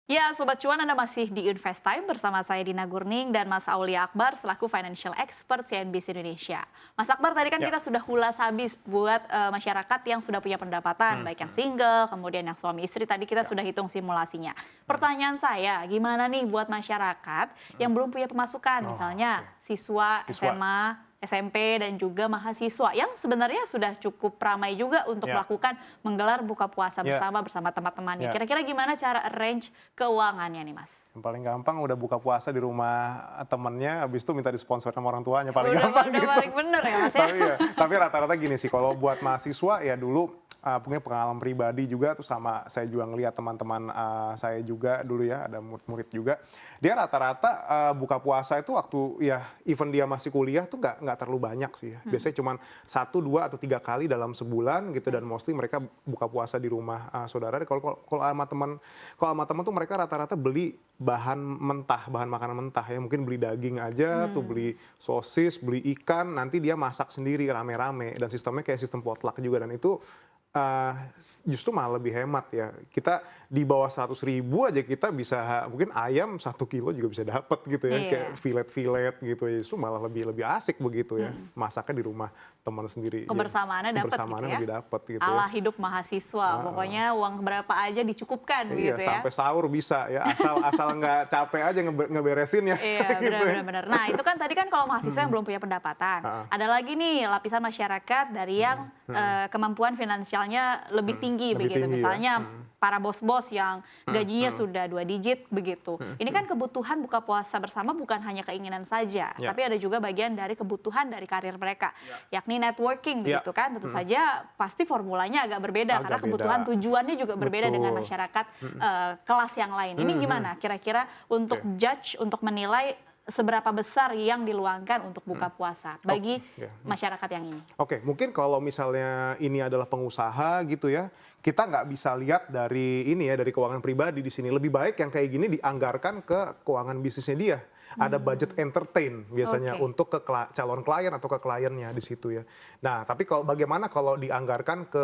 Ya, Sobat Cuan Anda masih di Invest Time bersama saya Dina Gurning dan Mas Aulia Akbar selaku Financial Expert CNBC Indonesia. Mas Akbar, tadi kan Ya. kita sudah ulas habis buat masyarakat yang sudah punya pendapatan, baik yang single, kemudian yang suami istri, tadi kita sudah hitung simulasinya. Pertanyaan saya, gimana nih buat masyarakat yang belum punya pemasukan, Oh, misalnya oke. siswa, Siswa. SMA, SMP, dan juga mahasiswa yang sebenarnya sudah cukup ramai juga untuk Ya. melakukan menggelar buka puasa Ya. bersama teman-temannya. Ya. Kira-kira gimana cara arrange keuangannya nih, Mas? Yang paling gampang udah buka puasa di rumah temennya, habis itu minta disponsor sama orang tuanya, paling Udah gampang gitu. paling bener ya, Mas ya? Tapi rata-rata gini sih, kalau buat mahasiswa ya dulu punya pengalaman pribadi juga, tuh sama saya juga ngelihat teman-teman saya juga dulu ya, ada murid-murid juga. Dia rata-rata buka puasa itu waktu ya even dia masih kuliah tuh nggak terlalu banyak sih ya. Biasanya cuma 1, 2, atau 3 kali dalam sebulan gitu, dan mostly mereka buka puasa di rumah saudara. Kalau sama teman tuh mereka rata-rata beli bahan mentah, bahan makanan mentah ya, mungkin beli daging aja, tuh beli sosis, beli ikan, nanti dia masak sendiri rame-rame, dan sistemnya kayak sistem potluck juga, dan itu eh, justru malah lebih hemat ya. Kita di bawah 100.000 aja kita bisa mungkin ayam 1 kilo juga bisa dapat gitu ya, kayak Iya. filet-filet gitu ya, justru malah lebih asik begitu ya, masaknya di rumah teman sendiri. Kebersamaannya dapat gitu Kebersamaannya ya? lebih dapat gitu ya. Ala hidup mahasiswa, pokoknya uang berapa aja dicukupkan Iya, begitu ya? sampai sahur bisa ya, asal nggak capek aja ngeberesin ya. Iya, gitu ya. benar-benar. Nah, itu kan tadi kan kalau mahasiswa yang belum punya pendapatan. Ha-ha. Ada lagi nih lapisan masyarakat dari yang kemampuan finansialnya lebih tinggi Lebih begitu. tinggi ya. Misalnya para bos-bos yang gajinya sudah 2 digit begitu. Ini kan kebutuhan buka puasa bersama bukan hanya keinginan saja, Ya. tapi ada juga bagian dari kebutuhan dari karir mereka, yakni networking Ya. begitu kan. Tentu saja pasti formulanya agak berbeda Agak karena kebutuhan beda. tujuannya juga berbeda dengan Betul. masyarakat kelas yang lain. Ini gimana kira-kira untuk Oke. judge, untuk menilai seberapa besar yang diluangkan untuk buka puasa bagi ya. masyarakat yang ini? Oke, mungkin kalau misalnya ini adalah pengusaha gitu ya, kita nggak bisa lihat dari ini ya, dari keuangan pribadi di sini. Lebih baik yang kayak gini dianggarkan ke keuangan bisnisnya dia. Ada budget entertain biasanya Oke. untuk ke calon klien atau ke kliennya di situ ya. Nah, tapi kalau bagaimana kalau dianggarkan ke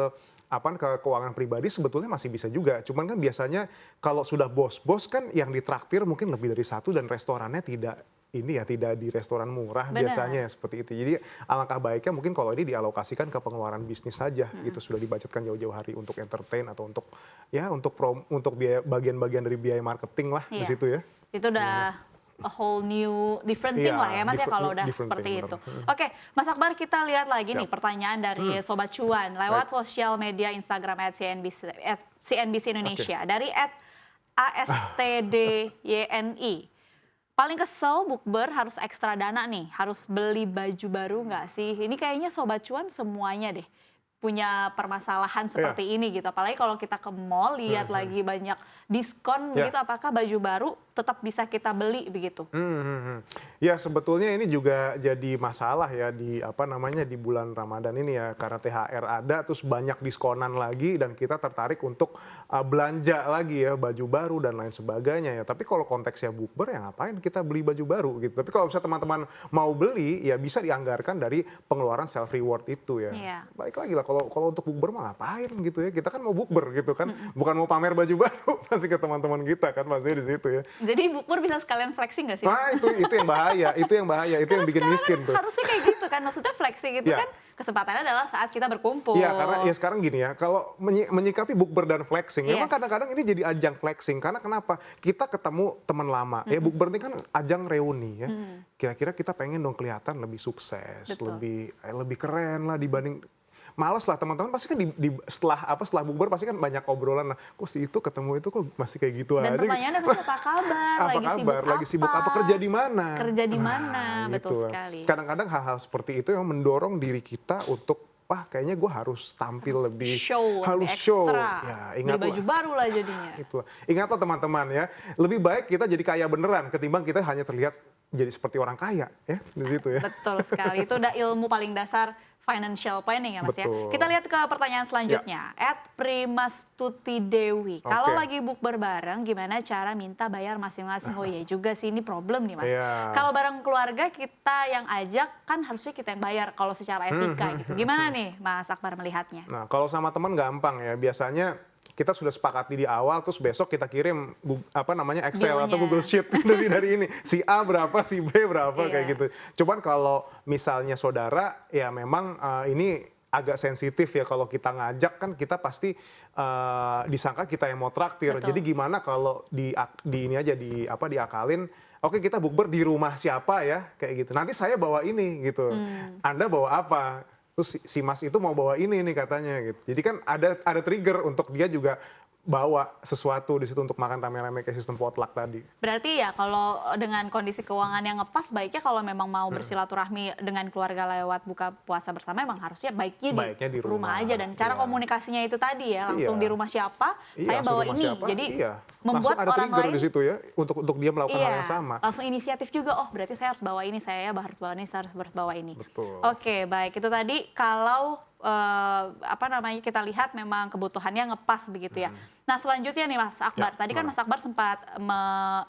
keuangan pribadi, sebetulnya masih bisa juga. Cuman kan biasanya kalau sudah bos-bos kan yang ditraktir mungkin lebih dari satu, dan restorannya tidak di restoran murah Benar. biasanya ya, seperti itu. Jadi alangkah baiknya mungkin kalau ini dialokasikan ke pengeluaran bisnis saja gitu, sudah dibajetkan jauh-jauh hari untuk entertain atau untuk biaya, bagian-bagian dari biaya marketing lah di Iya. situ ya. Itu udah a whole new different thing Iya, lah ya Mas ya kalau udah different seperti thing, itu. bener. Oke, Mas Akbar, kita lihat lagi nih Siap. pertanyaan dari Sobat Cuan lewat sosial media Instagram @CNBC Indonesia dari @ASTDYNI. Paling kesel bukber harus ekstra dana nih, harus beli baju baru nggak sih? Ini kayaknya Sobat Cuan semuanya deh punya permasalahan seperti ini gitu. Apalagi kalau kita ke mall lihat lagi banyak diskon Ya. begitu, apakah baju baru tetap bisa kita beli begitu? Ya, sebetulnya ini juga jadi masalah ya di bulan Ramadan ini ya, karena THR ada, terus banyak diskonan lagi, dan kita tertarik untuk belanja lagi ya, baju baru dan lain sebagainya ya. Tapi kalau konteksnya bukber ya ngapain kita beli baju baru gitu. Tapi kalau misalnya teman-teman mau beli ya bisa dianggarkan dari pengeluaran self reward itu ya. Iya. Baik lagi lah, kalau untuk bukber mah ngapain gitu ya. Kita kan mau bukber gitu kan, bukan mau pamer baju baru pasti ke teman-teman kita kan, pasti di situ ya. Jadi bukber bisa sekalian flexing nggak sih, Mas? Nah, itu yang bahaya, itu yang bikin miskin tuh. Harusnya kayak gitu kan, maksudnya flexing itu Iya. kan kesempatannya adalah saat kita berkumpul. Iya, karena ya sekarang gini ya, kalau menyikapi bukber dan flexing, memang Yes. kadang-kadang ini jadi ajang flexing. Karena kenapa? Kita ketemu teman lama. Ya, bukber ini kan ajang reuni ya. Kira-kira kita pengen dong kelihatan lebih sukses, Betul. lebih keren lah dibanding. Males lah teman-teman, pasti kan setelah bukber pasti kan banyak obrolan lah. Kok si itu ketemu itu kok masih kayak gitu Dan aja. pertanyaannya pasti apa kabar? Apa kabar? Lagi sibuk apa? Kerja di mana? Kerja di mana? Nah, Betul gitu. sekali. Kadang-kadang hal-hal seperti itu yang mendorong diri kita untuk, wah kayaknya gue harus tampil lebih, Lebih show. ekstra. Ya, Beli ingatlah. baju baru lah jadinya. Ingatlah teman-teman ya, lebih baik kita jadi kaya beneran ketimbang kita hanya terlihat jadi seperti orang kaya ya di situ ya. Betul sekali. Itu udah ilmu paling dasar financial planning ya Mas ya. Betul. Kita lihat ke pertanyaan selanjutnya. @Primastuti Dewi. Kalau Oke. lagi bukber bareng gimana cara minta bayar masing-masing? Oh iya juga sih, ini problem nih Mas. Iya. Kalau bareng keluarga kita yang ajak kan harusnya kita yang bayar kalau secara etika gitu. Gimana nih Mas Akbar melihatnya? Nah, kalau sama teman gampang ya. Biasanya kita sudah sepakati di awal, terus besok kita kirim Excel atau Dealnya. Google Sheet dari ini si A berapa, si B berapa kayak Iya. gitu. Cuman kalau misalnya saudara, ya memang ini agak sensitif ya kalau kita ngajak kan kita pasti disangka kita yang mau traktir. Betul. Jadi gimana kalau ini aja diakalin, oke kita bukber di rumah siapa ya kayak gitu. Nanti saya bawa ini gitu. Anda bawa apa? Terus si Mas itu mau bawa ini nih katanya gitu. Jadi kan ada trigger untuk dia juga bawa sesuatu di situ untuk makan rame-rame kayak sistem potluck tadi. Berarti ya kalau dengan kondisi keuangan yang ngepas, baiknya kalau memang mau bersilaturahmi dengan keluarga lewat buka puasa bersama, emang harusnya baiknya Baiknya di di rumah rumah, aja. Dan cara iya. komunikasinya itu tadi ya, langsung Iya. di rumah siapa, Iya, saya langsung bawa rumah ini. siapa, Jadi iya. membuat Langsung ada orang trigger lain di situ ya untuk dia melakukan hal yang sama. langsung inisiatif juga. Oh, berarti saya harus bawa ini, saya harus bawa ini, saya harus bawa ini. Betul. Oke, baik. Itu tadi kalau kita lihat memang kebutuhannya ngepas begitu ya. Nah, selanjutnya nih Mas Akbar. Ya, Tadi kan gimana? Mas Akbar sempat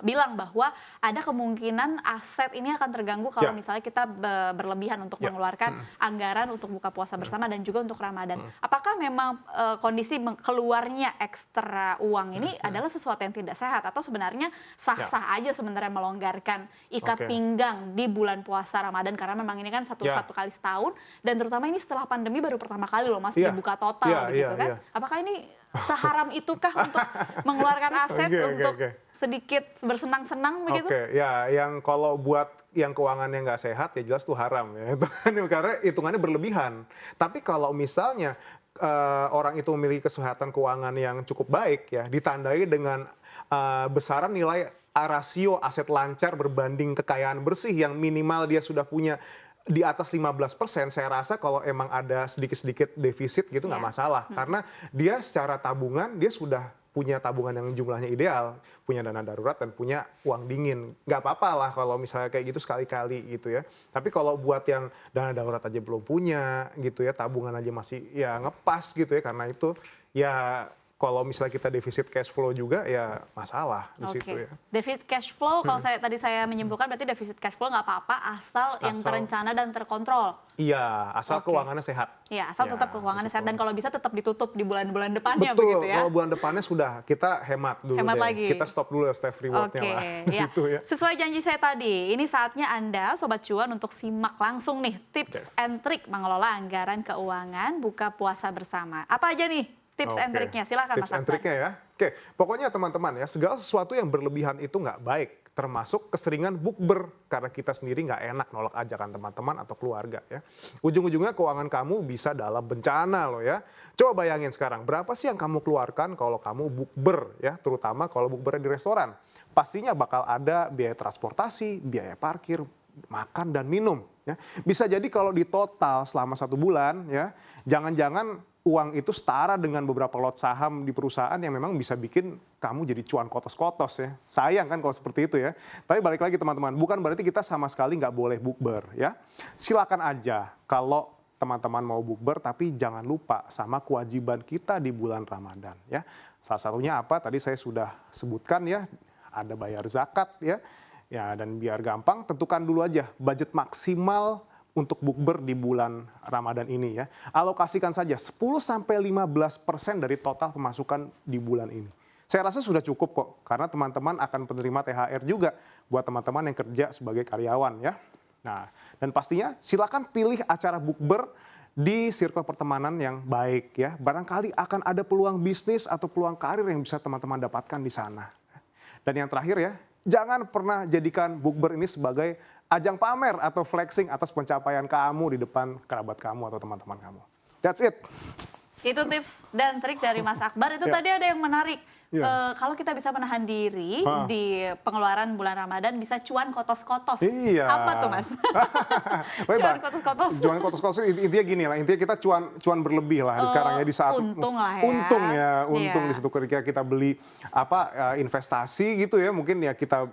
bilang bahwa ada kemungkinan aset ini akan terganggu kalau Ya. misalnya kita berlebihan untuk Ya. mengeluarkan anggaran untuk buka puasa bersama dan juga untuk Ramadan. Apakah memang kondisi keluarnya ekstra uang ini adalah sesuatu yang tidak sehat atau sebenarnya sah-sah aja sebenarnya melonggarkan ikat Oke. pinggang di bulan puasa Ramadan karena memang ini kan satu kali setahun dan terutama ini setelah pandemi baru pertama kali loh Mas Iya. dibuka total Iya, begitu iya, kan? iya. Apakah ini seharam itukah untuk mengeluarkan aset untuk Oke. sedikit bersenang-senang begitu? Oke, ya yang kalau buat yang keuangannya nggak sehat ya jelas tuh haram ya. Itu kan karena hitungannya berlebihan. Tapi kalau misalnya orang itu memiliki kesehatan keuangan yang cukup baik ya, ditandai dengan besaran nilai rasio aset lancar berbanding kekayaan bersih yang minimal dia sudah punya di atas 15%, saya rasa kalau emang ada sedikit-sedikit defisit gitu nggak Iya. masalah. Karena dia secara tabungan, dia sudah punya tabungan yang jumlahnya ideal, punya dana darurat dan punya uang dingin. Nggak apa-apa lah kalau misalnya kayak gitu sekali-kali gitu ya. Tapi kalau buat yang dana darurat aja belum punya gitu ya, tabungan aja masih ya ngepas gitu ya, karena itu ya kalau misalnya kita defisit cash flow juga ya masalah di situ ya. Defisit cash flow, kalau tadi saya menyimpulkan berarti defisit cash flow nggak apa-apa asal yang Asal- terencana dan terkontrol. Iya, asal Oke. keuangannya sehat. Ya, asal Ya, tetap keuangannya sehat betul. dan kalau bisa tetap ditutup di bulan-bulan depannya Betul, begitu ya. kalau bulan depannya sudah kita hemat dulu Hemat deh. lagi. Kita stop dulu ya Steph rewardnya Oke, lah di ya. situ ya. Sesuai janji saya tadi, ini saatnya Anda Sobat Cuan untuk simak langsung nih tips Oke. and trik mengelola anggaran keuangan buka puasa bersama. Apa aja nih tips and Oke. triknya? Silakan Mas Tips and Akbar. triknya ya. Oke, pokoknya teman-teman ya, segala sesuatu yang berlebihan itu nggak baik. Termasuk keseringan bukber, karena kita sendiri nggak enak nolak ajakan teman-teman atau keluarga ya. Ujung-ujungnya keuangan kamu bisa dalam bencana loh ya. Coba bayangin sekarang, berapa sih yang kamu keluarkan kalau kamu bukber ya, terutama kalau bukber di restoran. Pastinya bakal ada biaya transportasi, biaya parkir, makan dan minum ya. Bisa jadi kalau di total selama 1 bulan ya, jangan-jangan uang itu setara dengan beberapa lot saham di perusahaan yang memang bisa bikin kamu jadi cuan kotos-kotos ya. Sayang kan kalau seperti itu ya. Tapi balik lagi teman-teman, bukan berarti kita sama sekali nggak boleh bukber ya. Silakan aja kalau teman-teman mau bukber, tapi jangan lupa sama kewajiban kita di bulan Ramadan ya. Salah satunya apa? Tadi saya sudah sebutkan ya, ada bayar zakat ya. Ya, dan biar gampang, tentukan dulu aja budget maksimal untuk bukber di bulan Ramadan ini ya. Alokasikan saja 10-15% dari total pemasukan di bulan ini. Saya rasa sudah cukup kok, karena teman-teman akan penerima THR juga buat teman-teman yang kerja sebagai karyawan ya. Nah, dan pastinya silakan pilih acara bukber di circle pertemanan yang baik ya. Barangkali akan ada peluang bisnis atau peluang karir yang bisa teman-teman dapatkan di sana. Dan yang terakhir ya, jangan pernah jadikan bukber ini sebagai ajang pamer atau flexing atas pencapaian kamu di depan kerabat kamu atau teman-teman kamu. That's it. Itu tips dan trik dari Mas Akbar. Itu Ya. tadi ada yang menarik. Ya. Kalau kita bisa menahan diri di pengeluaran bulan Ramadan, bisa cuan kotos-kotos. Iya. Apa tuh Mas? Cuan kotos-kotos. Cuan kotos-kotos intinya gini lah, intinya kita cuan berlebih lah sekarang ya di saat untung lah ya. Untung Iya. di situ ketika kita beli investasi gitu ya, mungkin ya kita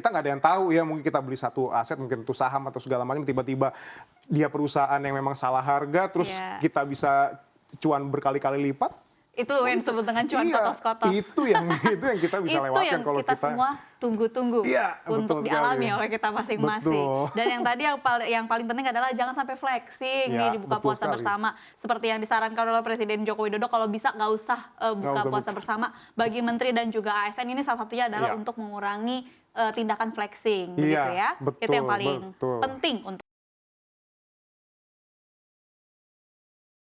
nggak ada yang tahu ya, mungkin kita beli satu aset mungkin itu saham atau segala macam, tiba-tiba dia perusahaan yang memang salah harga terus Iya. kita bisa cuan berkali-kali lipat. Itu yang disebut dengan cuan Iya, kotos-kotos. itu yang kita bisa Itu lewatkan yang kalau kita semua tunggu-tunggu Iya, untuk betul dialami sekali. oleh kita masing-masing. Betul. Dan yang tadi yang paling penting adalah jangan sampai flexing Iya, nih di buka betul puasa sekali. bersama. Seperti yang disarankan oleh Presiden Joko Widodo, kalau bisa nggak usah buka usah puasa bersama. Bagi Menteri dan juga ASN ini salah satunya adalah Iya. untuk mengurangi tindakan flexing, Iya, begitu ya. Itu yang betul, paling betul. penting untuk